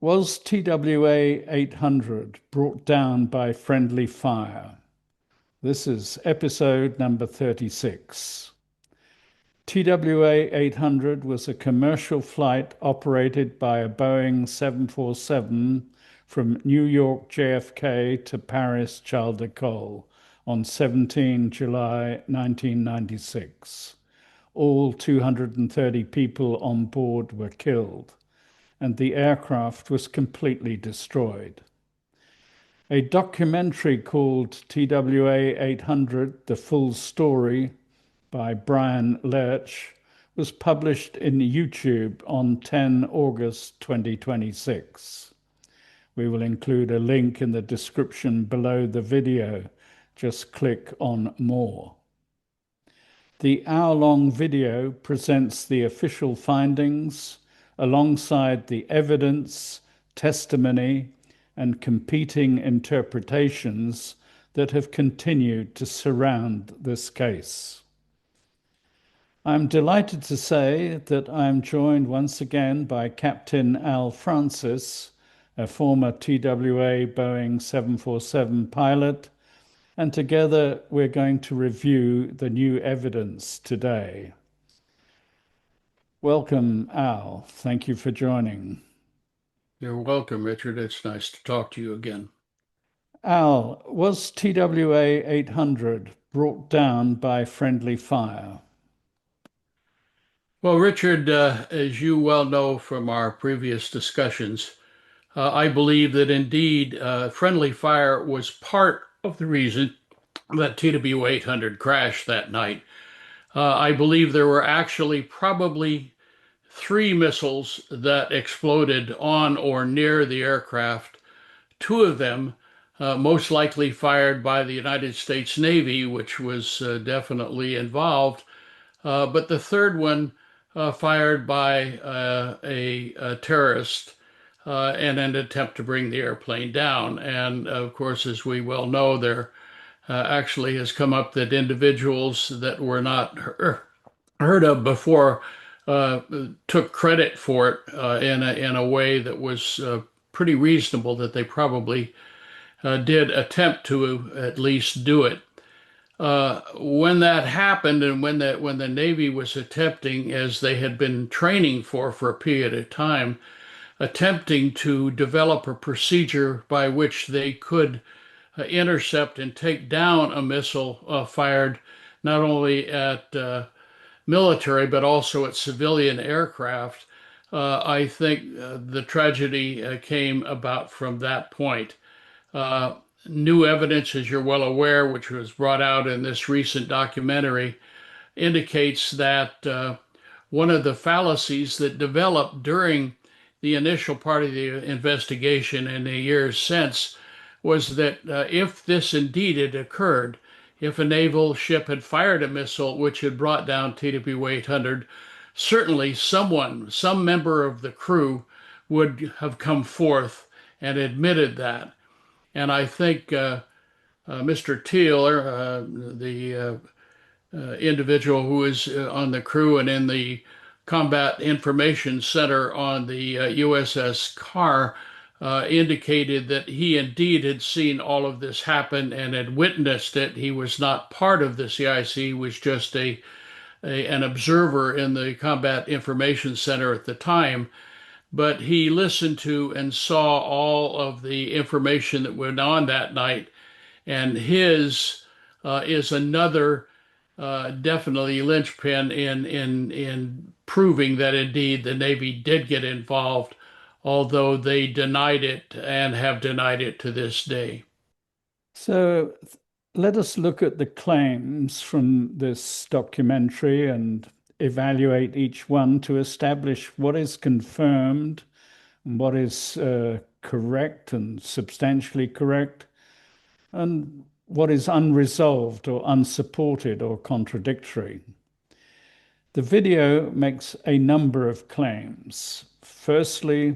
Was TWA 800 brought down by friendly fire? This is episode number 36. TWA 800 was a commercial flight operated by a Boeing 747 from New York JFK to Paris Charles de Gaulle on 17 July 1996. All 230 people on board were killed, and the aircraft was completely destroyed. A documentary called TWA 800, The Full Story by Brian Lerch was published in YouTube on 10 August 2026. We will include a link in the description below the video. Just click on More. The hour-long video presents the official findings alongside the evidence, testimony, and competing interpretations that have continued to surround this case. I'm delighted to say that I'm joined once again by Captain Al Francis, a former TWA Boeing 747 pilot, and together we're going to review the new evidence today. Welcome, Al. Thank you for joining. You're welcome, Richard. It's nice to talk to you again. Al, was TWA 800 brought down by friendly fire? Well, Richard, as you well know from our previous discussions, I believe that indeed friendly fire was part of the reason that TWA 800 crashed that night. I believe there were actually probably three missiles that exploded on or near the aircraft. Two of them most likely fired by the United States Navy, which was definitely involved. But the third one fired by a terrorist in an attempt to bring the airplane down. And of course, as we well know, there actually has come up that individuals that were not heard of before uh, took credit for it in a way that was pretty reasonable, that they probably did attempt to at least do it. When that happened, and when the Navy was attempting, as they had been training for a period of time, attempting to develop a procedure by which they could intercept and take down a missile fired not only at military but also at civilian aircraft, I think the tragedy came about from that point. Uh, New evidence, as you're well aware, which was brought out in this recent documentary, indicates that one of the fallacies that developed during the initial part of the investigation and the years since was that if this indeed had occurred, if a naval ship had fired a missile which had brought down TWA 800, certainly some member of the crew would have come forth and admitted that. And I think Mr. Teeler, the individual who is on the crew and in the Combat Information Center on the USS Carr, indicated that he indeed had seen all of this happen and had witnessed it. He was not part of the CIC, he was just an observer in the Combat Information Center at the time, but he listened to and saw all of the information that went on that night. And his is another definitely linchpin in proving that indeed the Navy did get involved, although they denied it and have denied it to this day. So let us look at the claims from this documentary and evaluate each one to establish what is confirmed and what is correct and substantially correct, and what is unresolved or unsupported or contradictory. The video makes a number of claims. Firstly,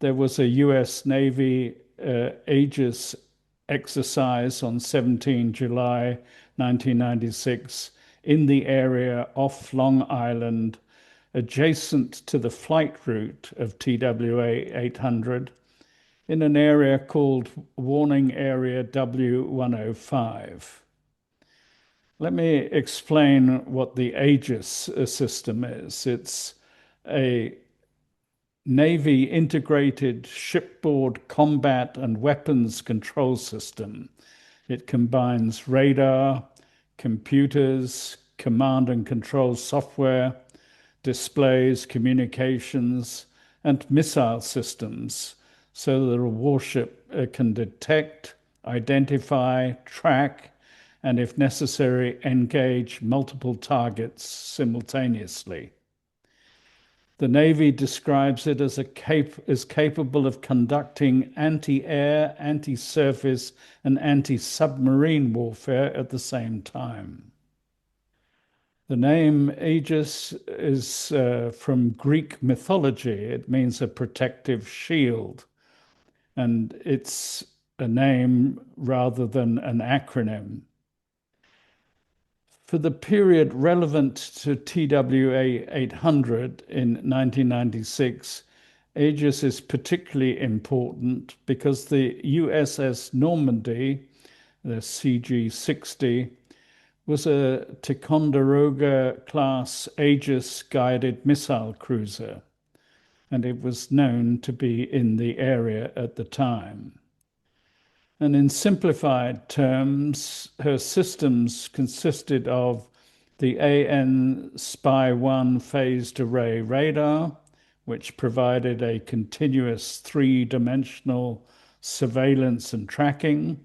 there was a US Navy Aegis exercise on 17 July 1996 in the area off Long Island adjacent to the flight route of TWA 800 in an area called Warning Area W105. Let me explain what the Aegis system is. It's a Navy integrated shipboard combat and weapons control system. It combines radar, computers, command and control software, displays, communications, and missile systems so that a warship can detect, identify, track, and if necessary, engage multiple targets simultaneously. The Navy describes it as capable of conducting anti-air, anti-surface, and anti-submarine warfare at the same time. The name Aegis is from Greek mythology. It means a protective shield, and it's a name rather than an acronym. For the period relevant to TWA 800 in 1996, Aegis is particularly important because the USS Normandy, the CG-60, was a Ticonderoga-class Aegis-guided missile cruiser, and it was known to be in the area at the time. And in simplified terms, her systems consisted of the AN Spy-1 phased array radar, which provided a continuous three-dimensional surveillance and tracking,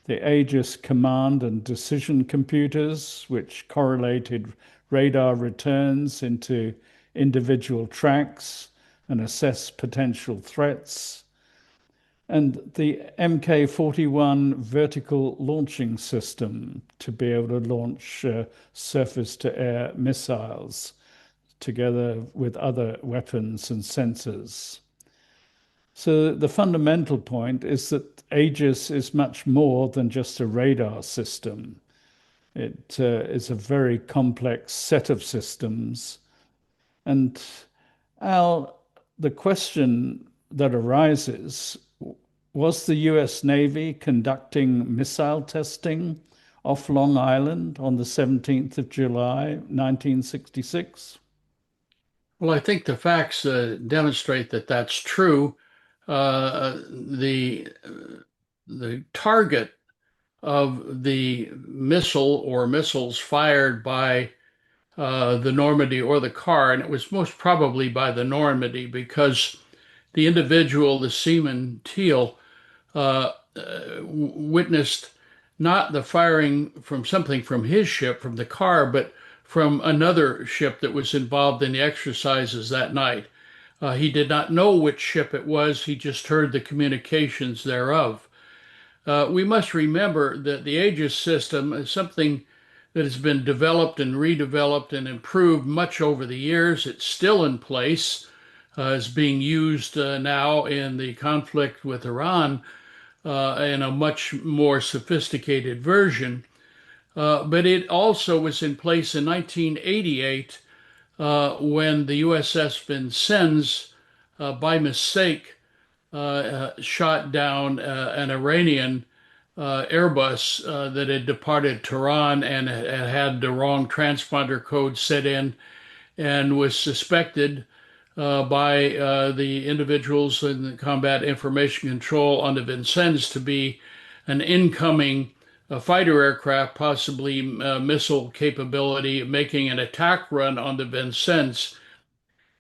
the Aegis command and decision computers, which correlated radar returns into individual tracks and assessed potential threats, and the Mk-41 vertical launching system to be able to launch surface-to-air missiles together with other weapons and sensors. So the fundamental point is that Aegis is much more than just a radar system. It is a very complex set of systems. And Al, the question that arises, was the US Navy conducting missile testing off Long Island on the 17th of July, 1966? Well, I think the facts demonstrate that that's true. The target of the missile or missiles fired by the Normandy or the car, and it was most probably by the Normandy because the individual, the seaman Teal, witnessed not the firing from something from his ship, from the car, but from another ship that was involved in the exercises that night. He did not know which ship it was, he just heard the communications thereof. We must remember that the Aegis system is something that has been developed and redeveloped and improved much over the years. It's still in place, is being used now in the conflict with Iran in a much more sophisticated version. But it also was in place in 1988 when the USS Vincennes, by mistake, shot down an Iranian Airbus that had departed Tehran and had the wrong transponder code set in and was suspected by the individuals in the Combat Information Control on the Vincennes to be an incoming fighter aircraft, possibly missile capability, making an attack run on the Vincennes.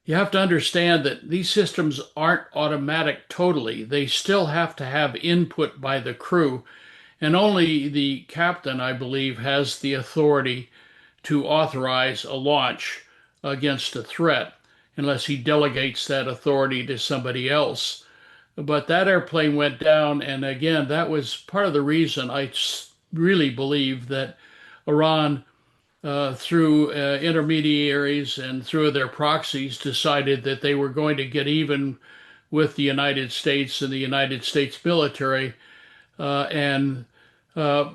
You have to understand that these systems aren't automatic totally. They still have to have input by the crew, and only the captain, I believe, has the authority to authorize a launch against a threat, unless he delegates that authority to somebody else. But that airplane went down, and again, that was part of the reason I really believe that Iran, through intermediaries and through their proxies, decided that they were going to get even with the United States and the United States military and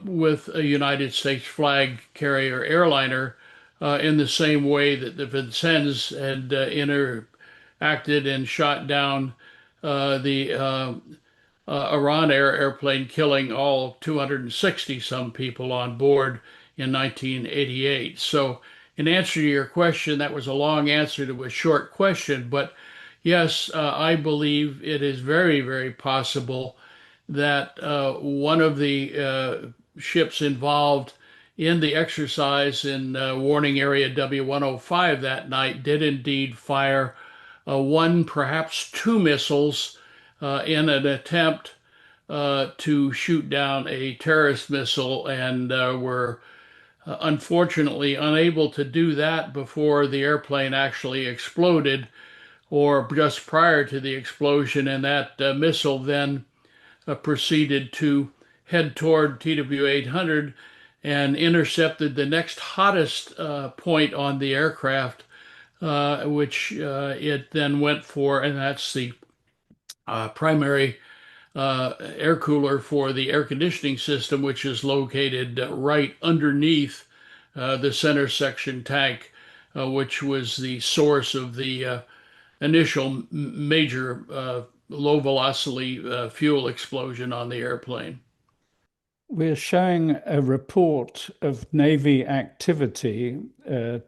with a United States flag carrier airliner in the same way that the Vincennes had interacted and shot down the Iran airplane, killing all 260 some people on board in 1988. So, in answer to your question, that was a long answer to a short question, but yes, I believe it is very, very possible that one of the ships involved in the exercise in warning area W105 that night did indeed fire one, perhaps two missiles in an attempt to shoot down a terrorist missile, and were unfortunately unable to do that before the airplane actually exploded or just prior to the explosion. And that missile then proceeded to head toward TWA 800 and intercepted the next hottest point on the aircraft, which it then went for, and that's the primary air cooler for the air conditioning system, which is located right underneath the center section tank, which was the source of the initial major low velocity fuel explosion on the airplane. We're showing a report of Navy activity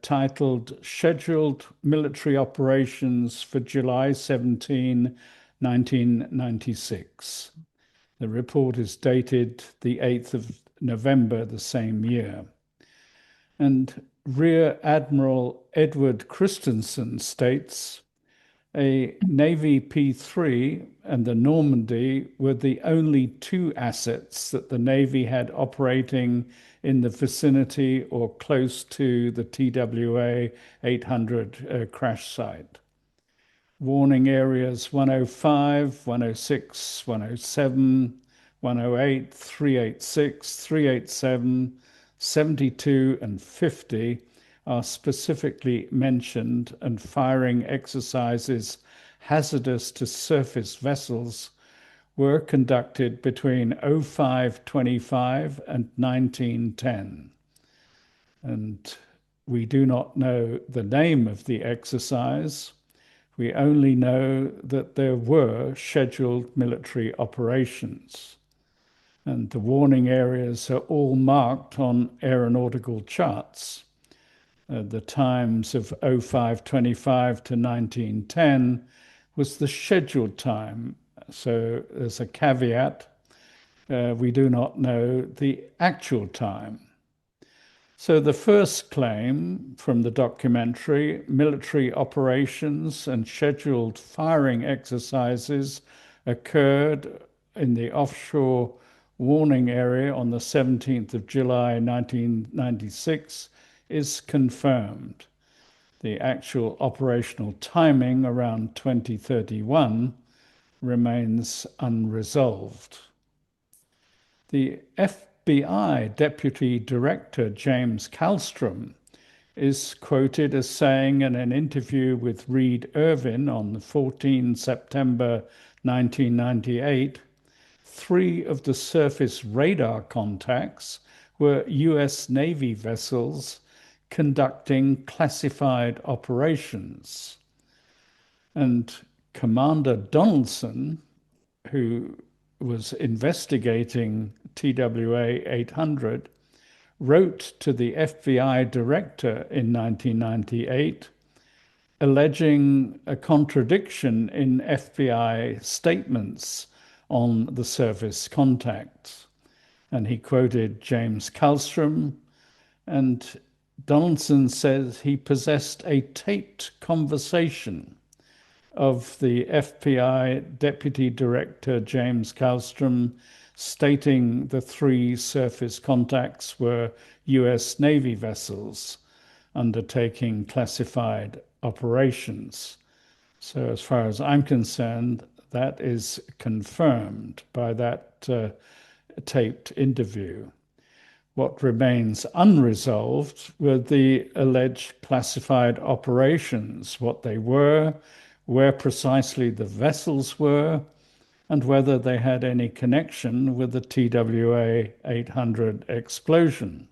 titled Scheduled Military Operations for July 17, 1996. The report is dated the 8th of November the same year. And Rear Admiral Edward Christensen states, a Navy P-3 and the Normandy were the only two assets that the Navy had operating in the vicinity or close to the TWA 800 crash site. Warning areas 105, 106, 107, 108, 386, 387, 72, and 50 are specifically mentioned, and firing exercises hazardous to surface vessels were conducted between 0525 and 1910. And we do not know the name of the exercise. We only know that there were scheduled military operations. And the warning areas are all marked on aeronautical charts. The times of 0525 to 1910 was the scheduled time. So there's a caveat. We do not know the actual time. So the first claim from the documentary, military operations and scheduled firing exercises occurred in the offshore warning area on the 17th of July 1996, is confirmed. The actual operational timing around 2031 remains unresolved. The FBI Deputy Director James Kallstrom is quoted as saying in an interview with Reed Irvin on 14 September 1998, three of the surface radar contacts were US Navy vessels conducting classified operations. And Commander Donaldson, who was investigating TWA 800, wrote to the FBI director in 1998, alleging a contradiction in FBI statements on the surface contacts. And he quoted James Kallstrom, and Donaldson says he possessed a taped conversation of the FBI Deputy Director James Kallstrom stating the three surface contacts were US Navy vessels undertaking classified operations. So as far as I'm concerned, that is confirmed by that taped interview. What remains unresolved were the alleged classified operations, what they were, where precisely the vessels were, and whether they had any connection with the TWA 800 explosion.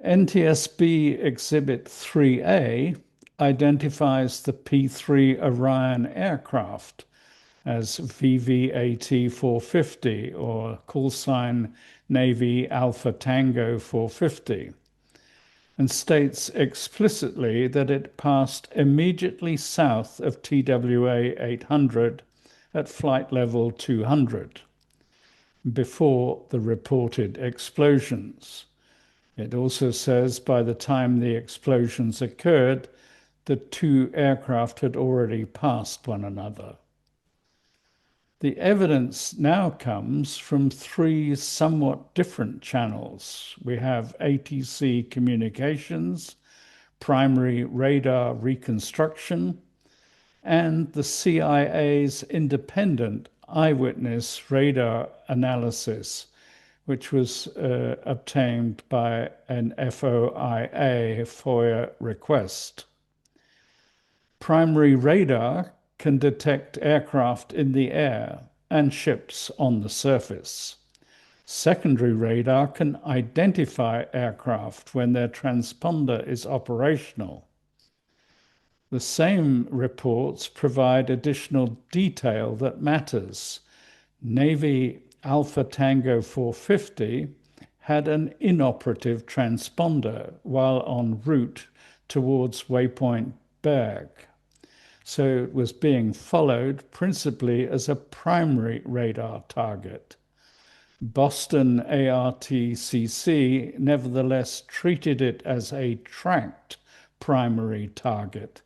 NTSB Exhibit 3A identifies the P-3 Orion aircraft as VVAT 450 or call sign Navy Alpha Tango 450 and states explicitly that it passed immediately south of TWA 800 at flight level 200 before the reported explosions. It also says by the time the explosions occurred, the two aircraft had already passed one another. The evidence now comes from three somewhat different channels. We have ATC communications, primary radar reconstruction, and the CIA's independent eyewitness radar analysis, which was obtained by an FOIA request. Primary radar can detect aircraft in the air and ships on the surface. Secondary radar can identify aircraft when their transponder is operational. The same reports provide additional detail that matters. Navy Alpha Tango 450 had an inoperative transponder while en route towards Waypoint Berg. So it was being followed principally as a primary radar target. Boston ARTCC nevertheless treated it as a tracked primary target,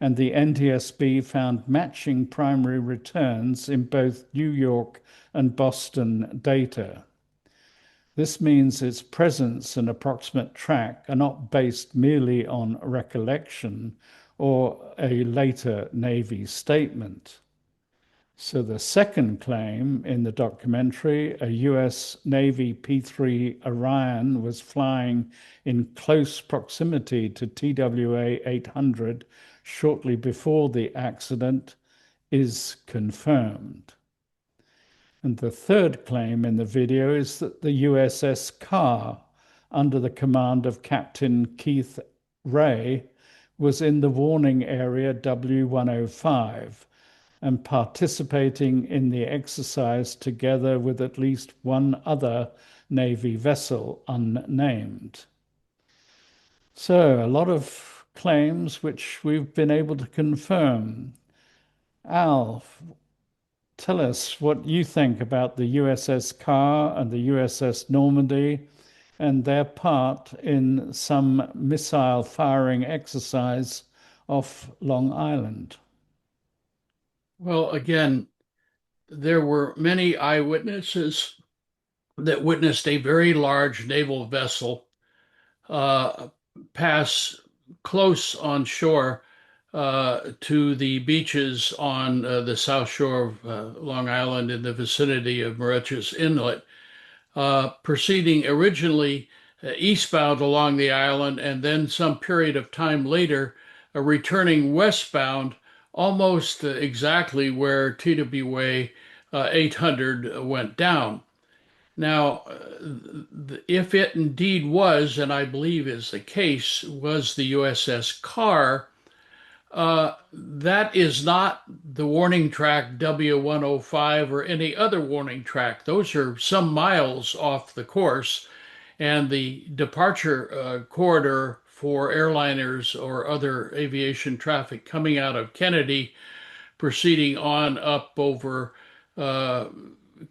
and the NTSB found matching primary returns in both New York and Boston data. This means its presence and approximate track are not based merely on recollection or a later Navy statement. So the second claim in the documentary, a US Navy P-3 Orion was flying in close proximity to TWA 800 shortly before the accident, is confirmed. And the third claim in the video is that the USS Carr, under the command of Captain Keith Ray, was in the warning area W105 and participating in the exercise together with at least one other Navy vessel unnamed. So a lot of claims which we've been able to confirm. Al, tell us what you think about the USS Carr and the USS Normandy and their part in some missile firing exercise off Long Island. Well, again, there were many eyewitnesses that witnessed a very large naval vessel pass close on shore to the beaches on the south shore of Long Island in the vicinity of Moriches Inlet, proceeding originally eastbound along the island and then some period of time later returning westbound almost exactly where TWA 800 went down. Now, if it indeed was, and I believe is the case, was the USS Carr, that is not the warning track W105 or any other warning track. Those are some miles off the course, and the departure corridor for airliners or other aviation traffic coming out of Kennedy, proceeding on up over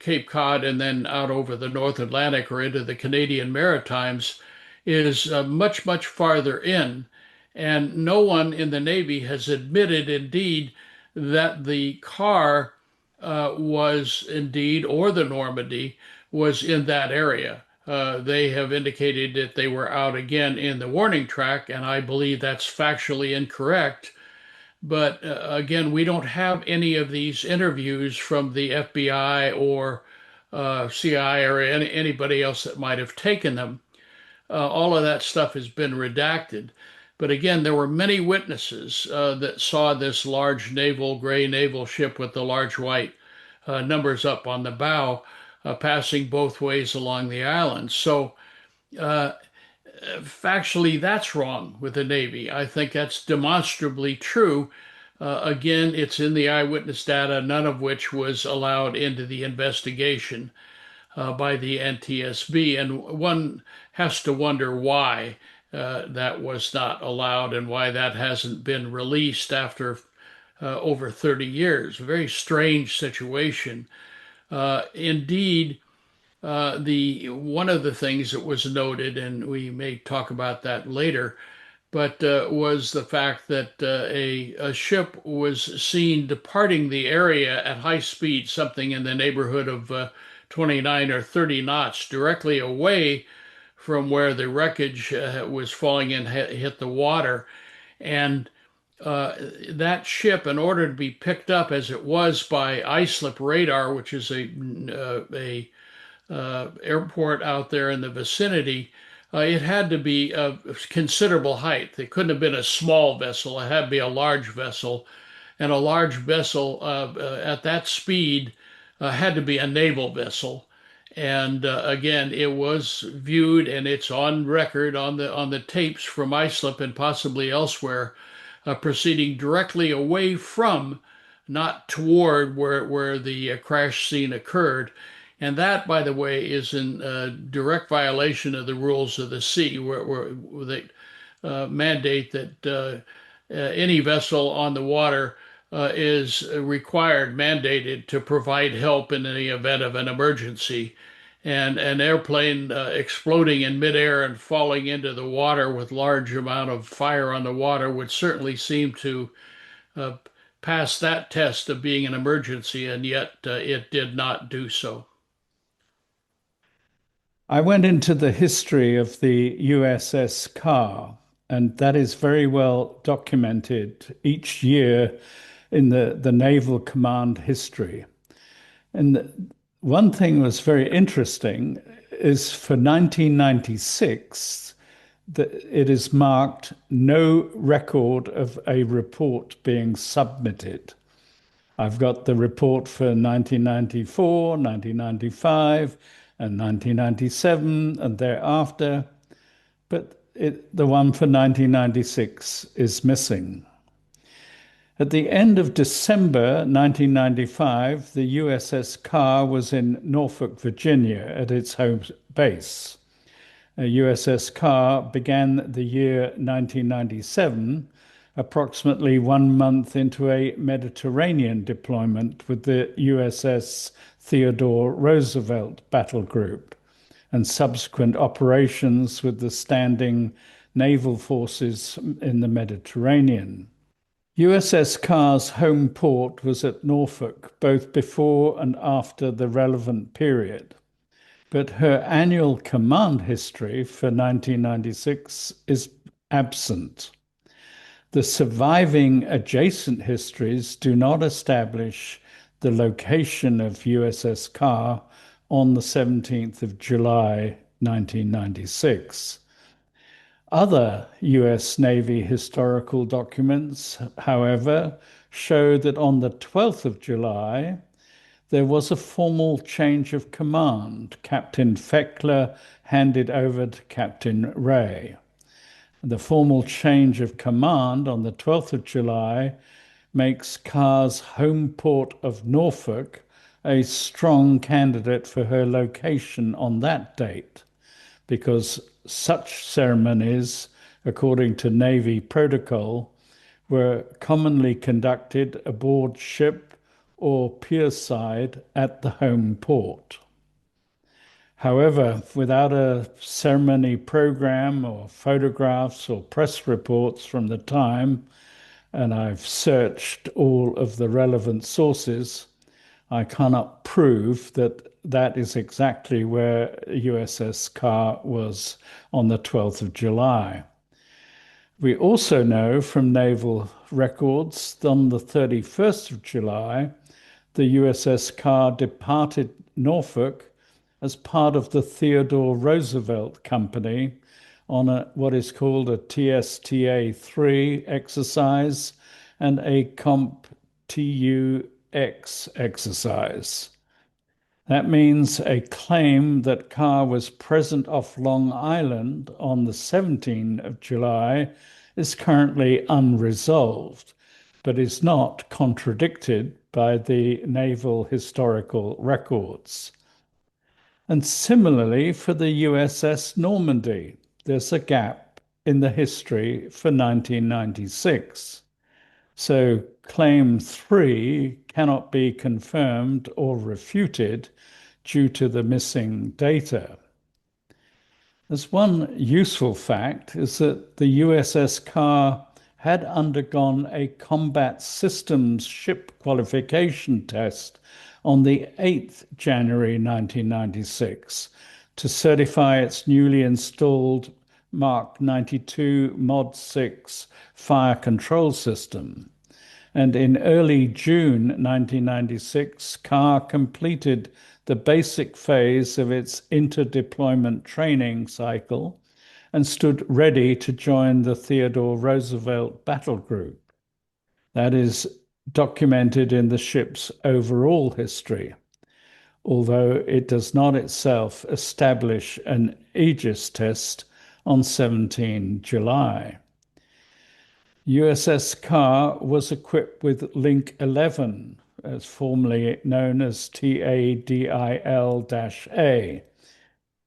Cape Cod and then out over the North Atlantic or into the Canadian Maritimes is much, much farther in. And no one in the Navy has admitted, indeed, that the Carr was indeed, or the Normandy, was in that area. They have indicated that they were out again in the warning track, and I believe that's factually incorrect. But again, we don't have any of these interviews from the FBI or CI or anybody else that might have taken them. All of that stuff has been redacted. But again, there were many witnesses that saw this large gray naval ship with the large white numbers up on the bow passing both ways along the island. So Factually, that's wrong with the Navy. I think that's demonstrably true. Again, it's in the eyewitness data, none of which was allowed into the investigation by the NTSB. And one has to wonder why that was not allowed and why that hasn't been released after over 30 years. A very strange situation. Indeed, the one of the things that was noted, and we may talk about that later, but was the fact that a ship was seen departing the area at high speed, something in the neighborhood of 29 or 30 knots, directly away from where the wreckage was falling and hit the water. And that ship, in order to be picked up as it was by islip radar, which is a airport out there in the vicinity, it had to be of considerable height. It couldn't have been a small vessel. It had to be a large vessel. And a large vessel at that speed had to be a naval vessel. And again, it was viewed, and it's on record on the tapes from islip and possibly elsewhere, proceeding directly away from, not toward where the crash scene occurred. And that, by the way, is in direct violation of the rules of the sea, where they mandate that any vessel on the water is required, mandated to provide help in the event of an emergency. And an airplane exploding in midair and falling into the water with large amount of fire on the water would certainly seem to uh, pass that test of being an emergency, and yet it did not do so. I went into the history of the USS Carr, and that is very well documented each year in the Naval Command history. And one thing was very interesting is for 1996, that it is marked no record of a report being submitted. I've got the report for 1994, 1995, and 1997, and thereafter, but the one for 1996 is missing. At the end of December 1995, the USS Carr was in Norfolk, Virginia, at its home base. USS Carr began the year 1997, approximately 1 month into a Mediterranean deployment with the USS Theodore Roosevelt Battle Group and subsequent operations with the standing naval forces in the Mediterranean. USS Carr's home port was at Norfolk, both before and after the relevant period, but her annual command history for 1996 is absent. The surviving adjacent histories do not establish the location of USS Carr on the 17th of July 1996. Other US Navy historical documents, however, show that on the 12th of July, there was a formal change of command. Captain Feckler handed over to Captain Ray. The formal change of command on the 12th of July makes Carr's home port of Norfolk a strong candidate for her location on that date, because such ceremonies, according to Navy protocol, were commonly conducted aboard ship or pierside at the home port. However, without a ceremony program or photographs or press reports from the time, and I've searched all of the relevant sources, I cannot prove that that is exactly where USS Carr was on the 12th of July. We also know from naval records that on the 31st of July, the USS Carr departed Norfolk as part of the Theodore Roosevelt Company on what is called a TSTA-3 exercise and a Comp TUX exercise. That means a claim that Carr was present off Long Island on the 17th of July is currently unresolved, but is not contradicted by the naval historical records. And similarly, for the USS Normandy, there's a gap in the history for 1996. So claim 3 cannot be confirmed or refuted due to the missing data. As one useful fact is that the USS Carr had undergone a combat systems ship qualification test on the 8th January 1996 to certify its newly installed Mark 92 Mod 6 fire control system. And in early June 1996, Carr completed the basic phase of its inter-deployment training cycle and stood ready to join the Theodore Roosevelt Battle Group. That is documented in the ship's overall history, although it does not itself establish an Aegis test on 17 July. USS Carr was equipped with Link 11, as formerly known as TADIL-A,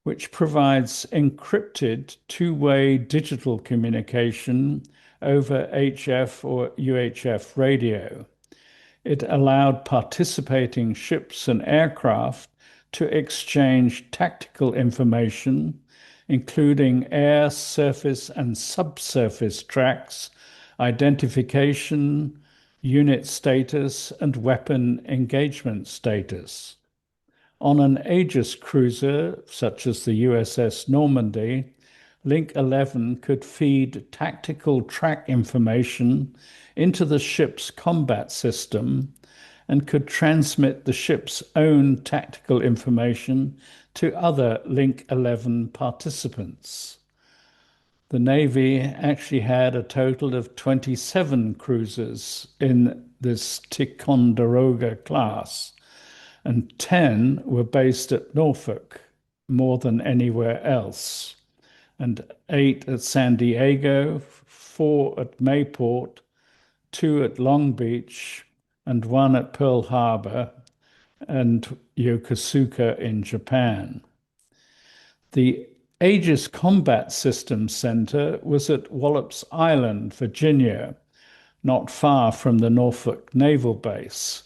which provides encrypted two-way digital communication over HF or UHF radio. It allowed participating ships and aircraft to exchange tactical information, including air, surface, and subsurface tracks, identification, unit status, and weapon engagement status. On an Aegis cruiser, such as the USS Normandy, Link 11 could feed tactical track information into the ship's combat system and could transmit the ship's own tactical information to other Link 11 participants. The Navy actually had a total of 27 cruisers in this Ticonderoga class, and 10 were based at Norfolk, more than anywhere else, and 8 at San Diego, 4 at Mayport, 2 at Long Beach, and 1 at Pearl Harbor and Yokosuka in Japan. The Aegis Combat Systems Center was at Wallops Island, Virginia, not far from the Norfolk Naval Base,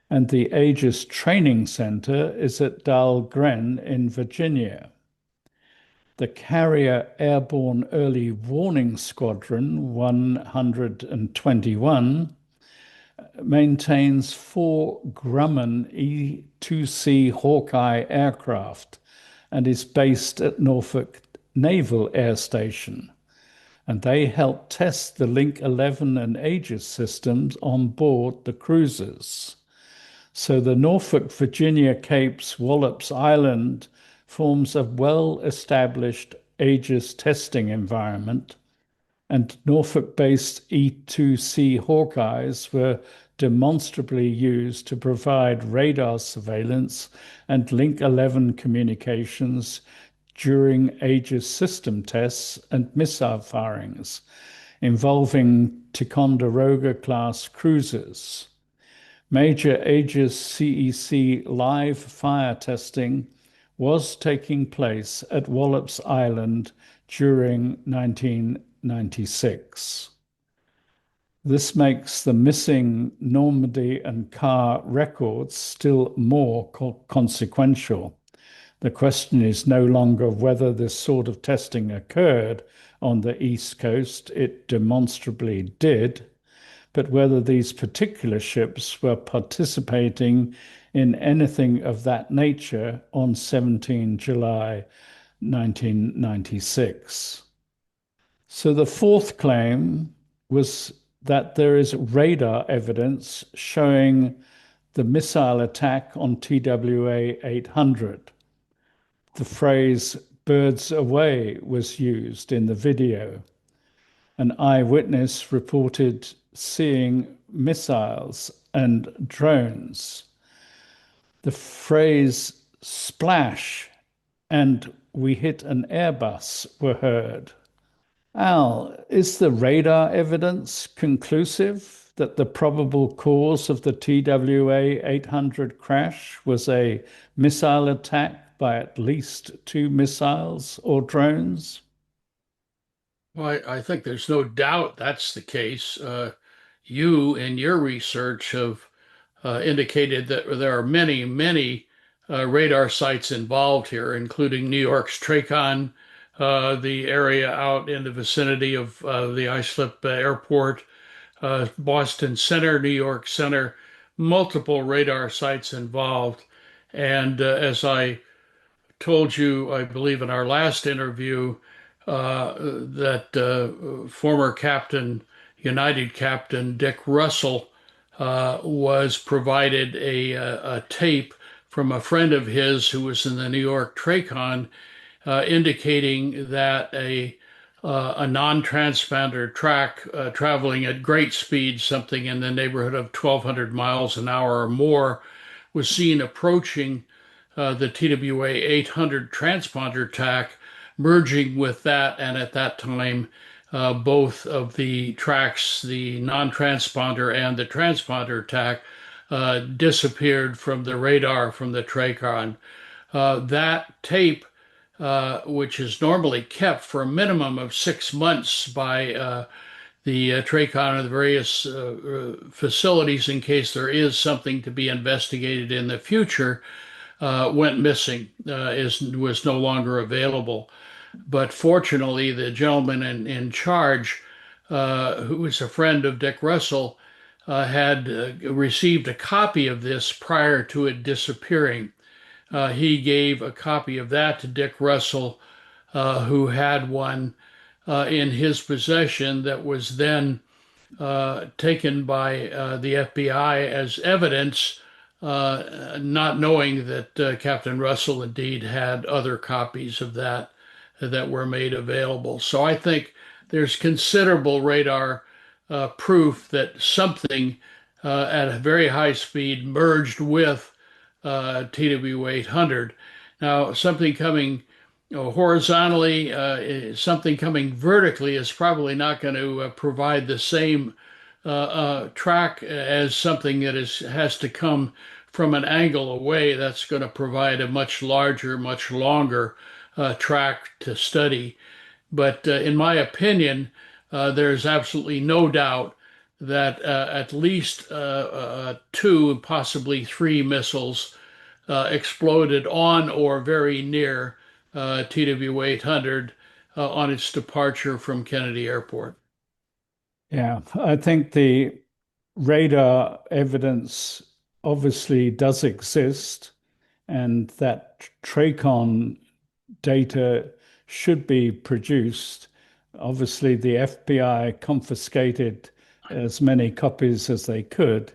and the Aegis Training Center is at Dahlgren in Virginia. The Carrier Airborne Early Warning Squadron 121 maintains 4 Grumman E-2C Hawkeye aircraft and is based at Norfolk Naval Air Station. And they helped test the Link 11 and Aegis systems on board the cruisers. So the Norfolk, Virginia Capes Wallops Island forms a well-established Aegis testing environment, and Norfolk-based E-2C Hawkeyes were demonstrably used to provide radar surveillance and Link 11 communications during Aegis system tests and missile firings involving Ticonderoga-class cruisers. Major Aegis CEC live fire testing was taking place at Wallops Island during 1996. This makes the missing Normandy and Carr records still more consequential. The question is no longer whether this sort of testing occurred on the East Coast. It demonstrably did, but whether these particular ships were participating in anything of that nature on 17 July 1996. So the fourth claim was that there is radar evidence showing the missile attack on TWA 800. The phrase birds away was used in the video. An eyewitness reported seeing missiles and drones. The phrase splash and we hit an Airbus were heard. Al, is the radar evidence conclusive that the probable cause of the TWA 800 crash was a missile attack by at least two missiles or drones? Well, I think there's no doubt that's the case. You, in your research, have indicated that there are many, many radar sites involved here, including New York's TRACON, the area out in the vicinity of the Islip Airport, Boston Center, New York Center, multiple radar sites involved. And as I told you, I believe, in our last interview, that former captain, United Captain Dick Russell, was provided a tape from a friend of his who was in the New York TRACON, indicating that a non-transponder track traveling at great speed, something in the neighborhood of 1,200 miles an hour or more, was seen approaching the TWA 800 transponder track, merging with that, and at that time, both of the tracks, the non-transponder and the transponder track, disappeared from the radar from the TRACON. That tape, which is normally kept for a minimum of 6 months by the TRACON and the various facilities in case there is something to be investigated in the future, went missing, was no longer available. But fortunately, the gentleman in charge, who was a friend of Dick Russell, had received a copy of this prior to it disappearing. He gave a copy of that to Dick Russell, who had one in his possession that was then taken by the FBI as evidence, not knowing that Captain Russell indeed had other copies of that that were made available. So I think there's considerable radar proof that something at a very high speed merged with TW 800. Now, something coming horizontally, something coming vertically is probably not going to provide the same track as something that has to come from an angle away. That's going to provide a much larger, much longer track to study. But in my opinion, there's absolutely no doubt that at least two, possibly three missiles exploded on or very near TW 800 on its departure from Kennedy Airport. Yeah, I think the radar evidence obviously does exist, and that TRACON data should be produced. Obviously, the FBI confiscated as many copies as they could,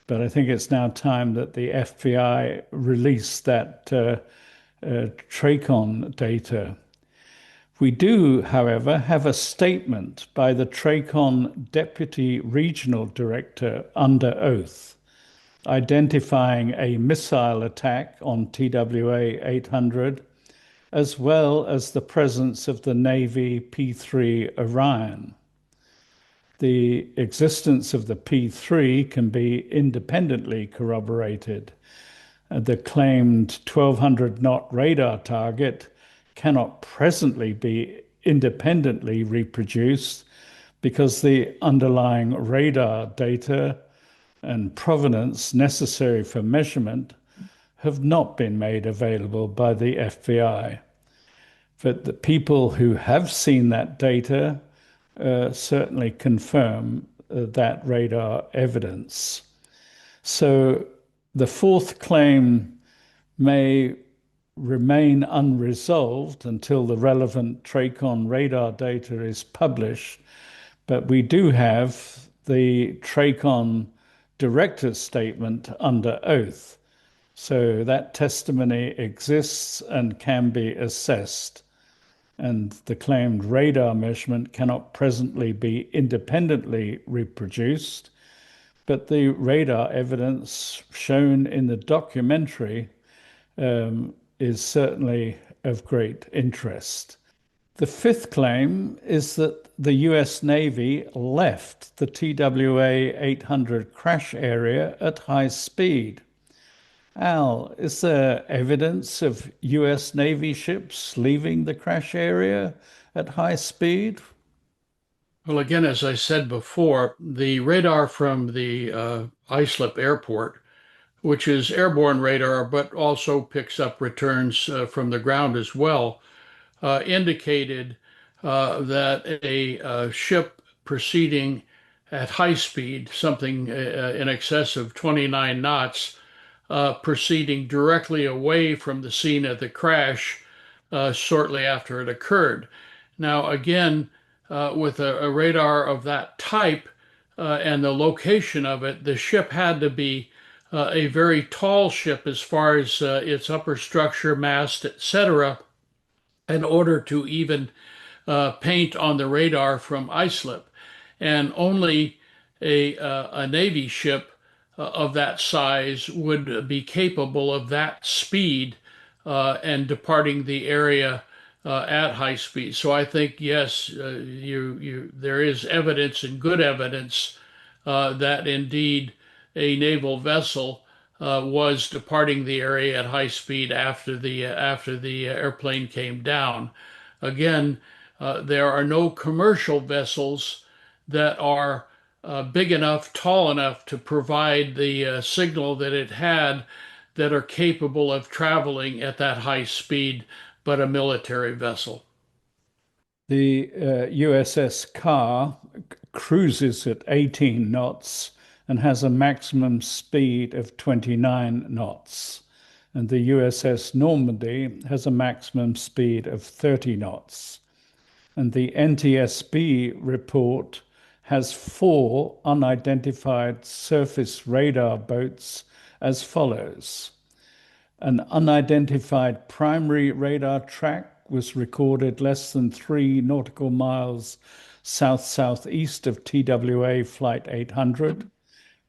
but I think it's now time that the FBI release that TRACON data. We do, however, have a statement by the TRACON Deputy Regional Director under oath, identifying a missile attack on TWA 800, as well as the presence of the Navy P-3 Orion. The existence of the P-3 can be independently corroborated. The claimed 1,200 knot radar target cannot presently be independently reproduced because the underlying radar data and provenance necessary for measurement have not been made available by the FBI. But the people who have seen that data certainly confirm that radar evidence. So the fourth claim may remain unresolved until the relevant TRACON radar data is published, but we do have the TRACON director's statement under oath. So that testimony exists and can be assessed. And the claimed radar measurement cannot presently be independently reproduced, but the radar evidence shown in the documentary is certainly of great interest. The fifth claim is that the US Navy left the TWA 800 crash area at high speed. Al, is there evidence of US Navy ships leaving the crash area at high speed? Well, again, as I said before, the radar from the Islip Airport, which is airborne radar, but also picks up returns from the ground as well, indicated that a ship proceeding at high speed, something in excess of 29 knots, proceeding directly away from the scene of the crash shortly after it occurred. Now, again, with a radar of that type and the location of it, the ship had to be a very tall ship as far as its upper structure, mast, etc., in order to even paint on the radar from islip. And only a Navy ship of that size would be capable of that speed and departing the area at high speed. So I think yes, there is evidence and good evidence that indeed a naval vessel was departing the area at high speed after the airplane came down. Again, there are no commercial vessels that are big enough, tall enough to provide the signal that it had that are capable of traveling at that high speed, but a military vessel. The USS Carr cruises at 18 knots and has a maximum speed of 29 knots. And the USS Normandy has a maximum speed of 30 knots. And the NTSB report has 4 unidentified surface radar boats as follows. An unidentified primary radar track was recorded less than 3 nautical miles south-southeast of TWA Flight 800,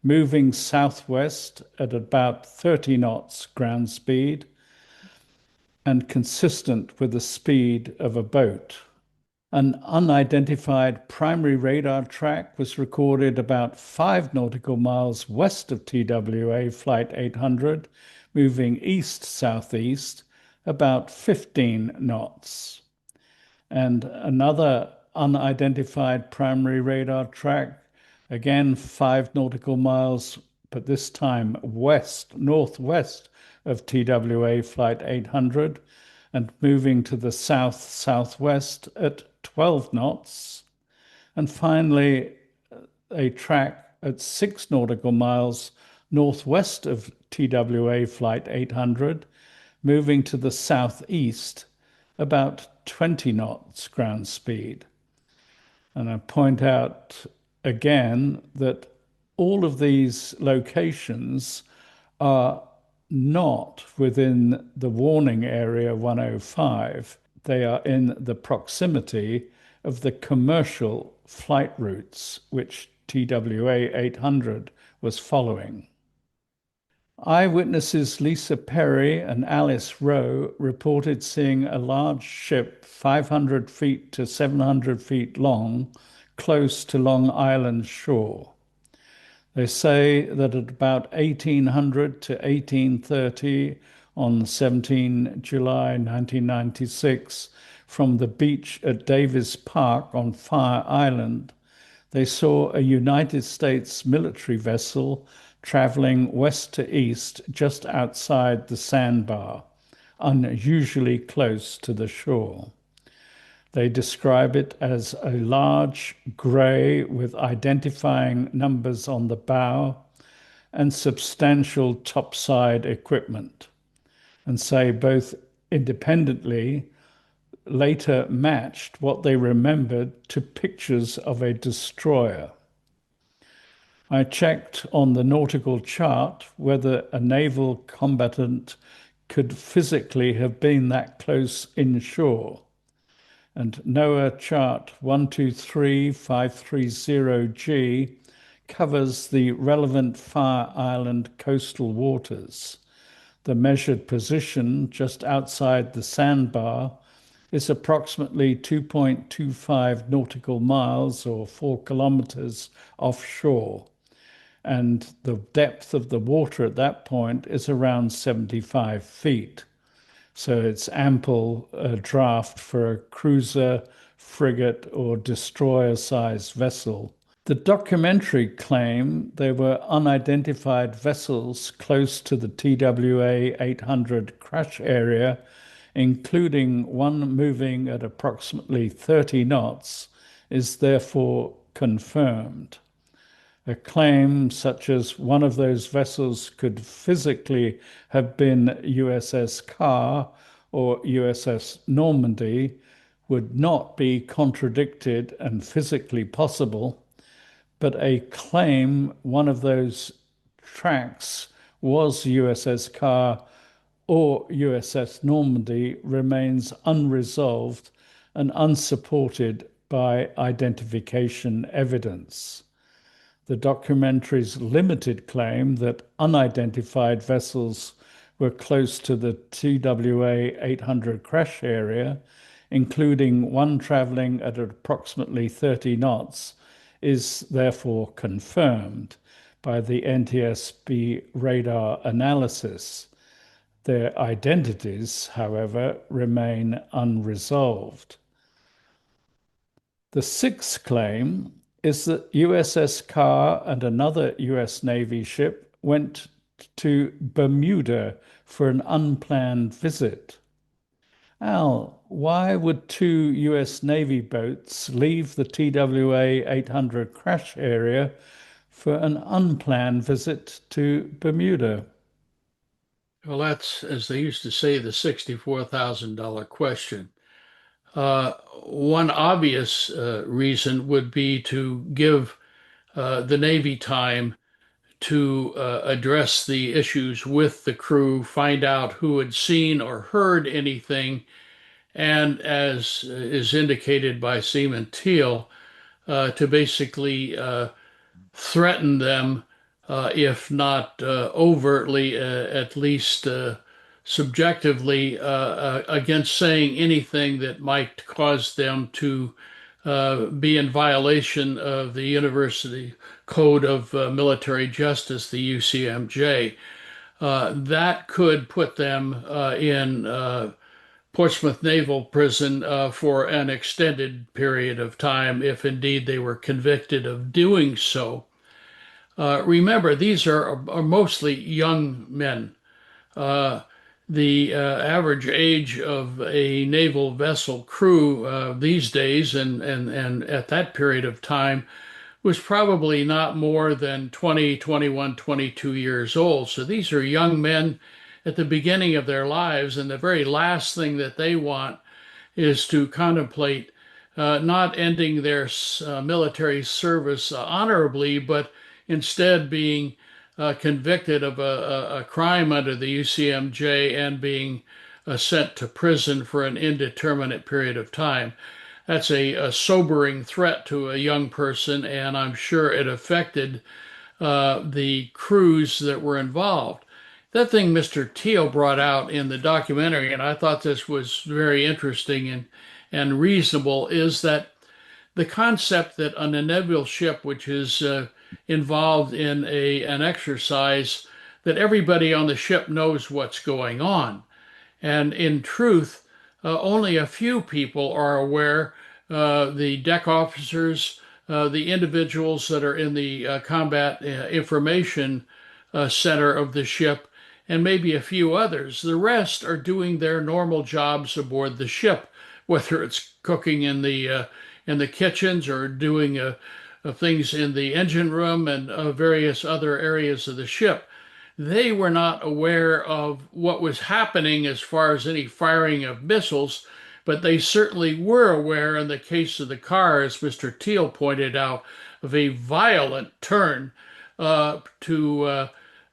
moving southwest at about 30 knots ground speed and consistent with the speed of a boat. An unidentified primary radar track was recorded about 5 nautical miles west of TWA Flight 800, moving east-southeast about 15 knots. And another unidentified primary radar track, again 5 nautical miles, but this time northwest of TWA Flight 800, and moving to the south-southwest at 12 knots. And finally, a track at 6 nautical miles northwest of TWA Flight 800, moving to the southeast about 20 knots ground speed. And I point out again that all of these locations are not within the warning area 105. They are in the proximity of the commercial flight routes which TWA 800 was following. Eyewitnesses Lisa Perry and Alice Rowe reported seeing a large ship 500 feet to 700 feet long close to Long Island shore. They say that at about 1800 to 1830 on 17 July 1996, from the beach at Davis Park on Fire Island, they saw a United States military vessel traveling west to east just outside the sandbar, unusually close to the shore. They describe it as a large grey with identifying numbers on the bow and substantial topside equipment, and say both independently later matched what they remembered to pictures of a destroyer. I checked on the nautical chart whether a naval combatant could physically have been that close inshore. And NOAA chart 123530G covers the relevant Fire Island coastal waters. The measured position just outside the sandbar is approximately 2.25 nautical miles or 4 kilometers offshore. And the depth of the water at that point is around 75 feet. So it's ample draft for a cruiser, frigate, or destroyer-sized vessel. The documentary claimed there were unidentified vessels close to the TWA 800 crash area, including one moving at approximately 30 knots, is therefore confirmed. A claim such as one of those vessels could physically have been USS Carr or USS Normandy would not be contradicted and physically possible, but a claim one of those tracks was USS Carr or USS Normandy remains unresolved and unsupported by identification evidence. The documentary's limited claim that unidentified vessels were close to the TWA 800 crash area, including one traveling at approximately 30 knots, is therefore confirmed by the NTSB radar analysis. Their identities, however, remain unresolved. The sixth claim is that USS Carr and another US Navy ship went to Bermuda for an unplanned visit. Al, why would two US Navy boats leave the TWA 800 crash area for an unplanned visit to Bermuda? Well, that's, as they used to say, the $64,000 question. One obvious reason would be to give the Navy time to address the issues with the crew, find out who had seen or heard anything, and as is indicated by Seaman Teal, to basically threaten them, if not overtly, at least subjectively, against saying anything that might cause them to be in violation of the University Code of Military Justice, the UCMJ. That could put them in Portsmouth Naval Prison for an extended period of time, if indeed they were convicted of doing so. Remember, these are mostly young men. Uh, the average age of a naval vessel crew these days and at that period of time was probably not more than 20, 21, 22 years old. So these are young men at the beginning of their lives, and the very last thing that they want is to contemplate not ending their military service honorably, but instead being convicted of a crime under the UCMJ and being sent to prison for an indeterminate period of time. That's a sobering threat to a young person, and I'm sure it affected the crews that were involved. That thing Mr. Teal brought out in the documentary, and I thought this was very interesting and reasonable, is that the concept that on a naval ship, which is involved in an exercise, that everybody on the ship knows what's going on. And in truth, only a few people are aware, the deck officers, the individuals that are in the combat information center of the ship, and maybe a few others. The rest are doing their normal jobs aboard the ship, whether it's cooking in the kitchens or doing things in the engine room and various other areas of the ship. They were not aware of what was happening as far as any firing of missiles, but they certainly were aware, in the case of the car, as Mr. Teal pointed out, of a violent turn to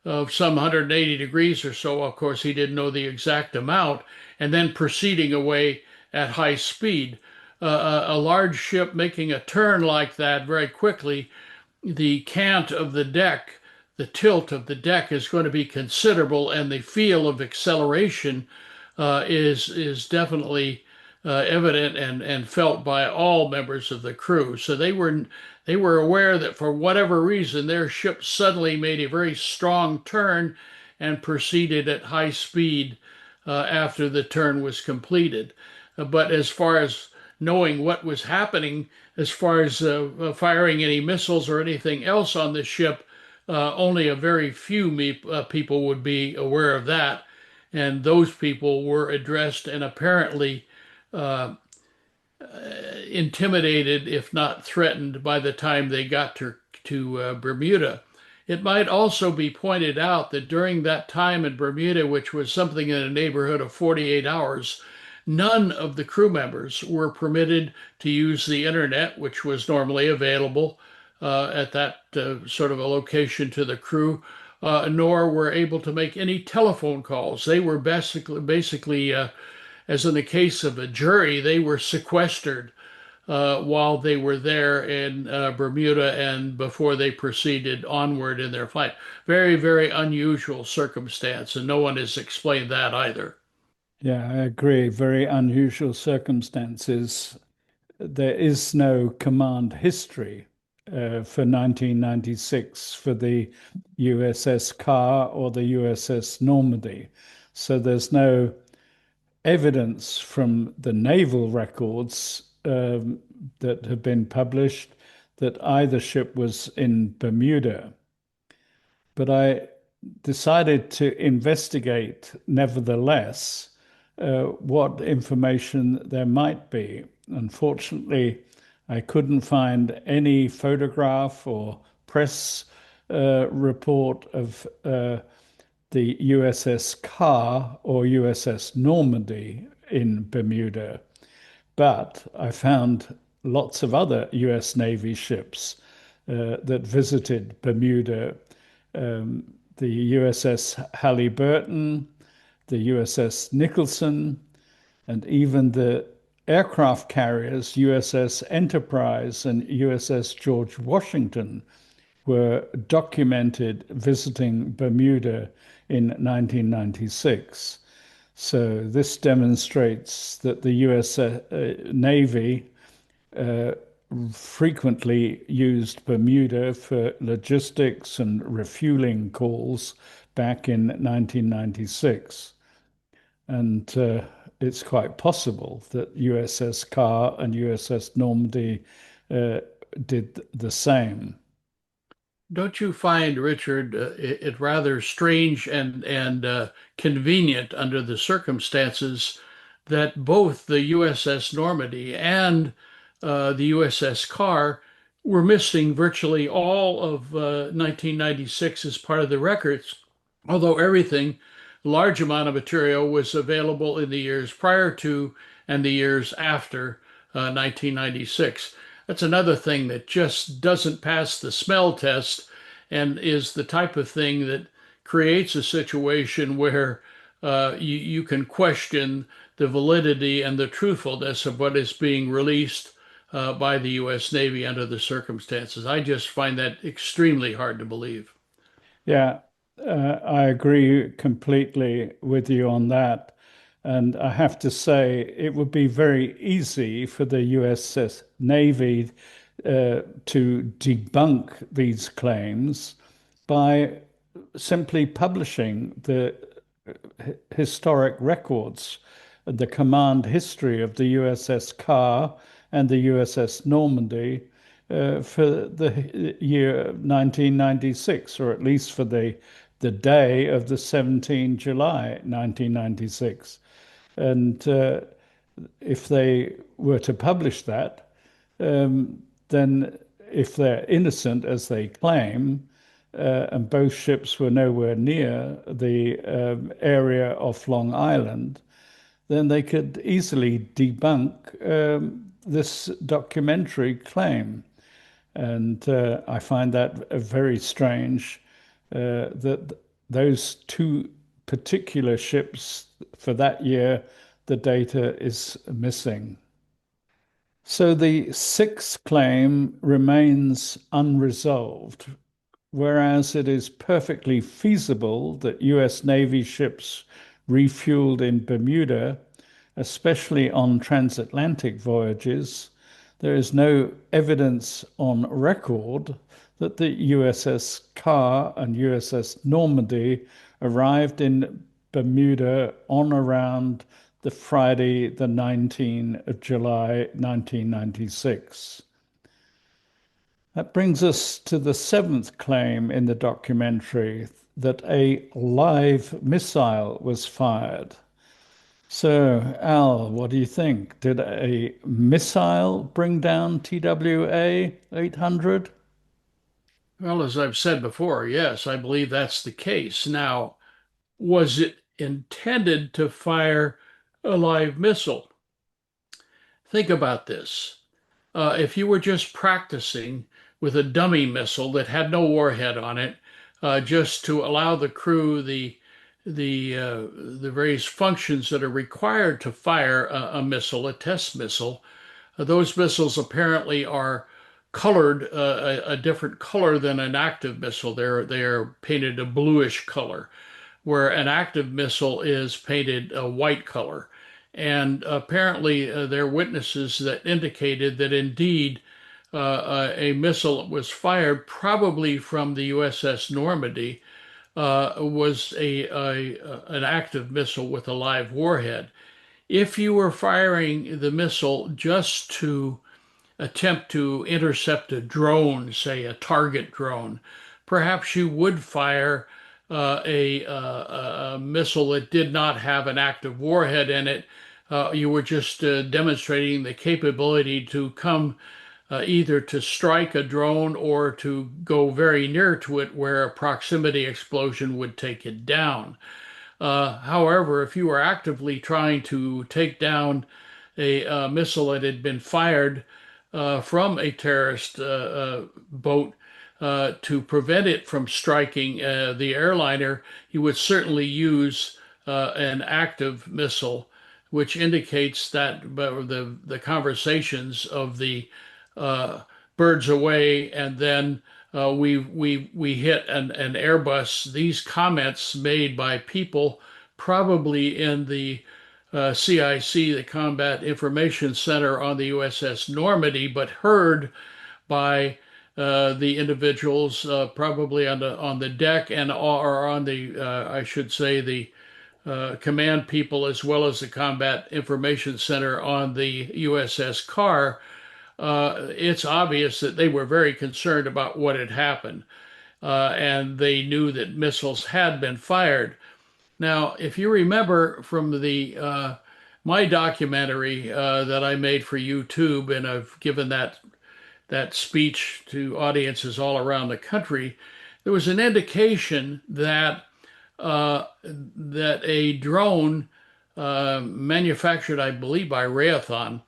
of some 180 degrees or so. Of course, he didn't know the exact amount, and then proceeding away at high speed. A large ship making a turn like that very quickly, the cant of the deck, the tilt of the deck is going to be considerable, and the feel of acceleration is definitely evident and felt by all members of the crew. So they were aware that for whatever reason their ship suddenly made a very strong turn and proceeded at high speed after the turn was completed. But as far as knowing what was happening, as far as firing any missiles or anything else on the ship, only a very few people would be aware of that. And those people were addressed and apparently uh, intimidated, if not threatened, by the time they got to Bermuda. It might also be pointed out that during that time in Bermuda, which was something in the neighborhood of 48 hours, none of the crew members were permitted to use the internet, which was normally available at that sort of a location to the crew, nor were able to make any telephone calls. They were basically as in the case of a jury, they were sequestered while they were there in Bermuda and before they proceeded onward in their flight. Very, very unusual circumstance, and no one has explained that either. Yeah, I agree. Very unusual circumstances. There is no command history for 1996 for the USS Carr or the USS Normandy. So there's no evidence from the naval records that have been published that either ship was in Bermuda. But I decided to investigate, nevertheless, what information there might be. Unfortunately, I couldn't find any photograph or press report of the USS Carr or USS Normandy in Bermuda, but I found lots of other US Navy ships that visited Bermuda, the USS Halliburton, the USS Nicholson, and even the aircraft carriers USS Enterprise and USS George Washington were documented visiting Bermuda in 1996. So this demonstrates that the US Navy uh, frequently used Bermuda for logistics and refueling calls back in 1996. And it's quite possible that USS Carr and USS Normandy uh, did the same. Don't you find, Richard, it rather strange and convenient under the circumstances that both the USS Normandy and the USS Carr were missing virtually all of 1996 as part of the records, although everything, large amount of material was available in the years prior to and the years after 1996. That's another thing that just doesn't pass the smell test and is the type of thing that creates a situation where you can question the validity and the truthfulness of what is being released by the U.S. Navy under the circumstances. I just find that extremely hard to believe. Yeah, I agree completely with you on that. And I have to say, it would be very easy for the US Navy to debunk these claims by simply publishing the historic records, the command history of the USS Carr and the USS Normandy for the year 1996, or at least for the day of the 17 July 1996. And if they were to publish that, then if they're innocent, as they claim, and both ships were nowhere near the area off Long Island, then they could easily debunk this documentary claim. And I find that very strange that those two particular ships for that year, the data is missing. So the sixth claim remains unresolved. whereas it is perfectly feasible that US Navy ships refueled in Bermuda, especially on transatlantic voyages, there is no evidence on record that the USS Carr and USS Normandy arrived in Bermuda on around the Friday, the 19th of July, 1996. That brings us to the seventh claim in the documentary that a live missile was fired. So, Al, what do you think? Did a missile bring down TWA 800? Well, as I've said before, yes, I believe that's the case. Now, was it intended to fire a live missile? Think about this. If you were just practicing with a dummy missile that had no warhead on it, just to allow the crew the various functions that are required to fire a missile, a test missile, those missiles apparently are colored a different color than an active missile. They're painted a bluish color, where an active missile is painted a white color. And apparently, there are witnesses that indicated that indeed a missile was fired, probably from the USS Normandy, was an active missile with a live warhead. If you were firing the missile just to attempt to intercept a drone, say a target drone, perhaps you would fire a missile that did not have an active warhead in it. You were just demonstrating the capability to come either to strike a drone or to go very near to it where a proximity explosion would take it down. However, if you were actively trying to take down a missile that had been fired from a terrorist boat to prevent it from striking the airliner, you would certainly use an active missile, which indicates that the conversations of the birds away, and then we hit an Airbus. These comments made by people probably in the CIC, the Combat Information Center on the USS Normandy, but heard by the individuals probably on the deck and or on the I should say the command people, as well as the Combat Information Center on the USS Carr. It's obvious that they were very concerned about what had happened, and they knew that missiles had been fired. Now, if you remember from the my documentary that I made for YouTube, and I've given that speech to audiences all around the country, there was an indication that that a drone manufactured, I believe, by Raytheon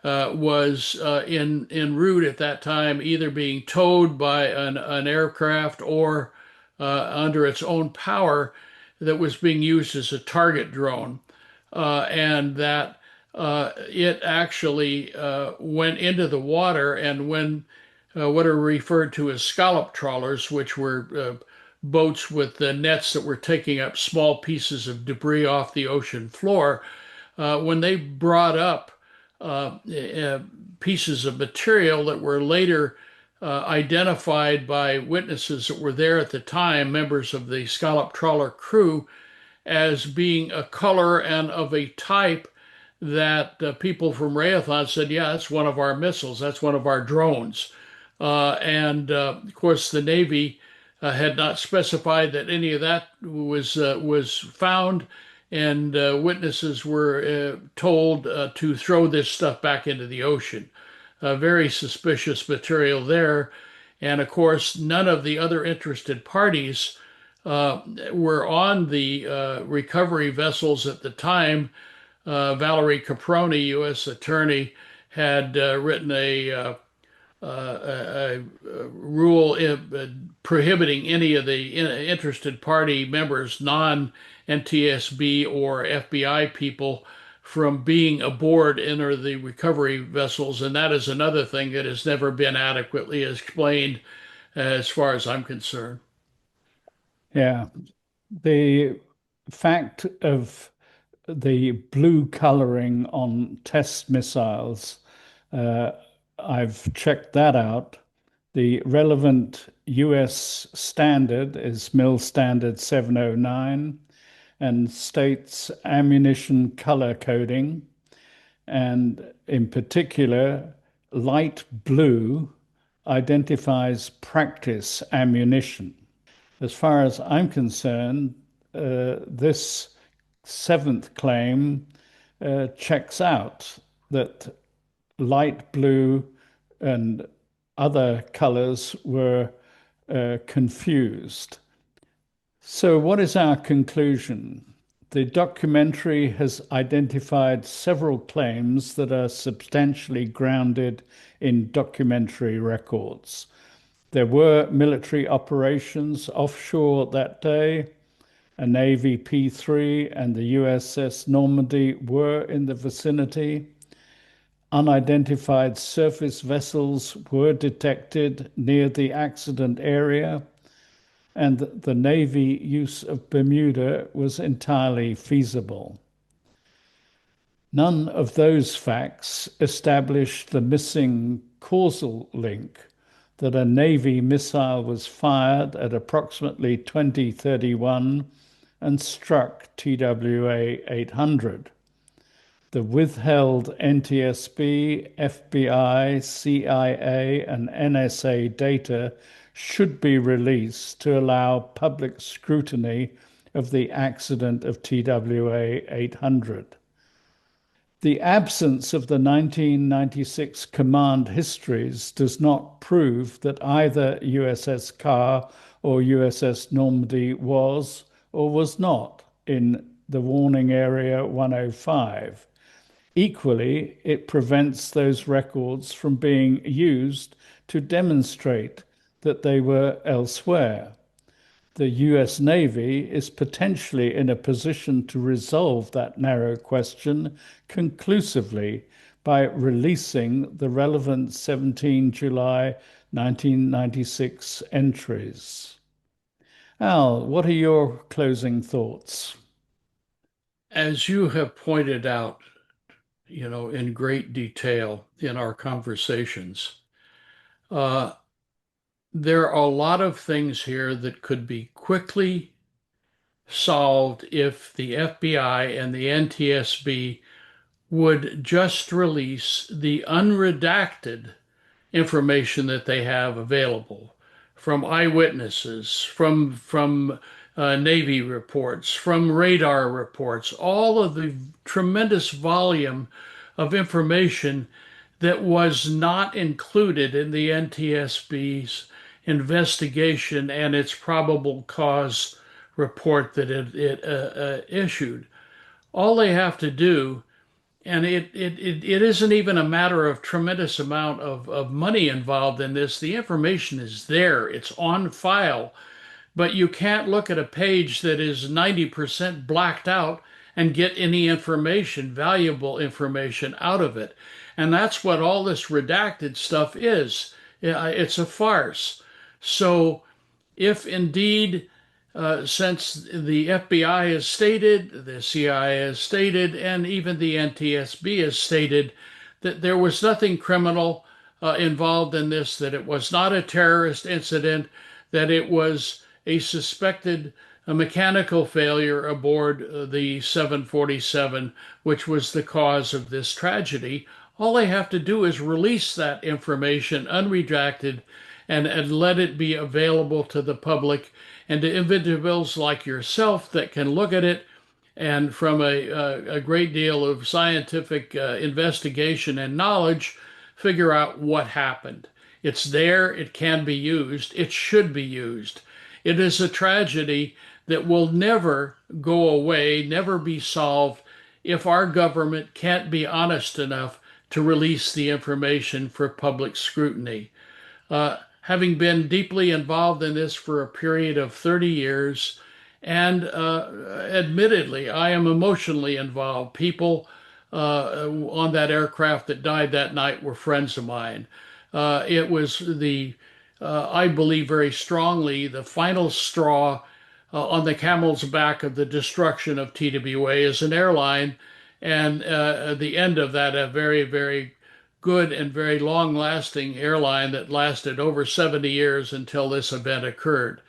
was en route at that time, either being towed by an aircraft or under its own power, that was being used as a target drone, and that it actually went into the water, and when what are referred to as scallop trawlers, which were boats with nets that were taking up small pieces of debris off the ocean floor, when they brought up pieces of material that were later identified by witnesses that were there at the time, members of the scallop trawler crew, as being a color and of a type that people from Raytheon said, yeah, that's one of our missiles, that's one of our drones. And of course, the Navy had not specified that any of that was found, and witnesses were told to throw this stuff back into the ocean. Very suspicious material there. And of course, none of the other interested parties were on the recovery vessels at the time. Valerie Caproni, U.S. Attorney, had written a rule prohibiting any of the interested party members, non-NTSB or FBI people, from being aboard any of the recovery vessels. And that is another thing that has never been adequately explained, as far as I'm concerned. Yeah. The fact of the blue coloring on test missiles, uh, I've checked that out. The relevant US standard is MIL Standard 709 and states ammunition color coding. And in particular, light blue identifies practice ammunition. As far as I'm concerned, this seventh claim checks out that light blue and other colors were confused. So, what is our conclusion? The documentary has identified several claims that are substantially grounded in documentary records. There were military operations offshore that day. A Navy P-3 and the USS Normandy were in the vicinity. Unidentified surface vessels were detected near the accident area, and the Navy use of Bermuda was entirely feasible. None of those facts established the missing causal link that a Navy missile was fired at approximately 2031 and struck TWA 800. The withheld NTSB, FBI, CIA, and NSA data should be released to allow public scrutiny of the accident of TWA 800. The absence of the 1996 command histories does not prove that either USS Carr or USS Normandy was or was not in the warning area 105. Equally, it prevents those records from being used to demonstrate that they were elsewhere. The US Navy is potentially in a position to resolve that narrow question conclusively by releasing the relevant 17 July 1996 entries. Al, what are your closing thoughts? As you have pointed out, in great detail in our conversations, uh, there are a lot of things here that could be quickly solved if the FBI and the NTSB would just release the unredacted information that they have available from eyewitnesses, from Navy reports, from radar reports, all of the tremendous volume of information that was not included in the NTSB's investigation and its probable cause report that it issued. All they have to do, and it isn't even a matter of tremendous amount of money involved in this. The information is there, it's on file, but you can't look at a page that is 90% blacked out and get any information, valuable information out of it. And that's what all this redacted stuff is. It's a farce. So if indeed, since the FBI has stated, the CIA has stated, and even the NTSB has stated that there was nothing criminal involved in this, that it was not a terrorist incident, that it was a suspected mechanical failure aboard the 747, which was the cause of this tragedy. All they have to do is release that information unredacted and let it be available to the public and to individuals like yourself that can look at it and from a great deal of scientific investigation and knowledge, figure out what happened. It's there, it can be used, it should be used. It is a tragedy that will never go away, never be solved if our government can't be honest enough to release the information for public scrutiny. Having been deeply involved in this for a period of 30 years, and admittedly, I am emotionally involved. People on that aircraft that died that night were friends of mine. It was the I believe very strongly, the final straw on the camel's back of the destruction of TWA as an airline, and the end of that, a very, very good and very long lasting airline that lasted over 70 years until this event occurred.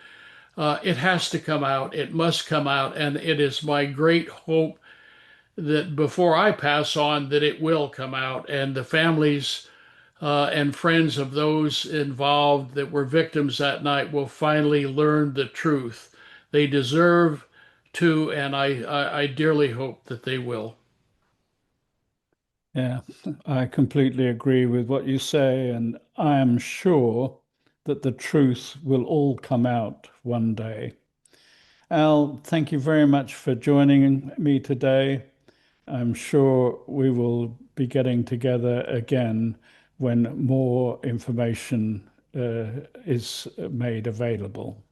It has to come out. It must come out. And it is my great hope that before I pass on, that it will come out and the families and friends of those involved that were victims that night will finally learn the truth. They deserve to, and I dearly hope that they will. Yeah, I completely agree with what you say, and I am sure that the truth will all come out one day. Al, thank you very much for joining me today. I'm sure we will be getting together again when more information is made available.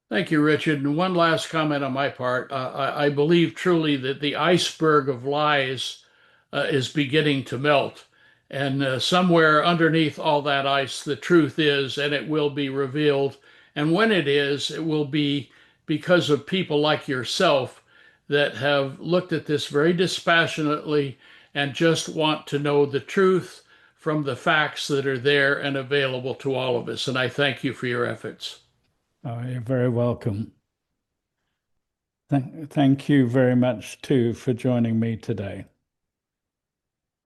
Thank you, Richard. And one last comment on my part. I believe truly that the iceberg of lies is beginning to melt. And somewhere underneath all that ice, the truth is, and it will be revealed. And when it is, it will be because of people like yourself that have looked at this very dispassionately and just want to know the truth from the facts that are there and available to all of us. And I thank you for your efforts. You're very welcome. Thank you very much too for joining me today.